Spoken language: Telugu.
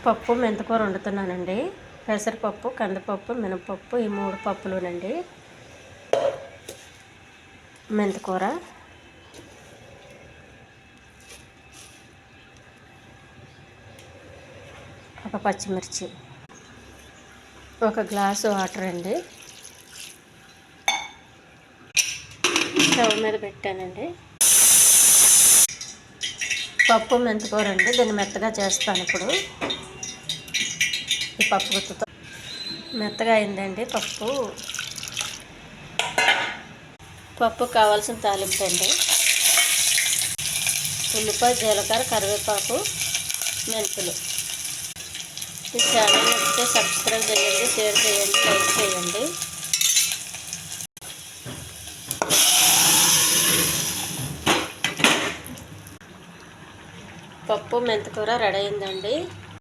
పప్పు మెంతికూర వండుతున్నానండి. పెసరపప్పు, కందిపప్పు, మినపప్పు ఈ 3 పప్పులునండి. మెంతికూర, ఒక పచ్చిమిర్చి, ఒక గ్లాసు వాటర్ అండి. స్టవ్ మీద పెట్టానండి. పప్పు మెంతికూర అండి. దీన్ని మెత్తగా చేస్తాను ఇప్పుడు. ఈ పప్పు గుత్తుతో మెత్తగా అయిందండి పప్పు. పప్పుకు కావాల్సిన తాలింపు అండి: ఉల్లిపాయ, జీలకర్ర, కరివేపాకు, మెంతులు. ఈ ఛానల్ నచ్చితే సబ్స్క్రైబ్ చేయండి, షేర్ చేయండి, లైక్ చేయండి. పప్పు మెంతికూర రెడీ అయిందండి.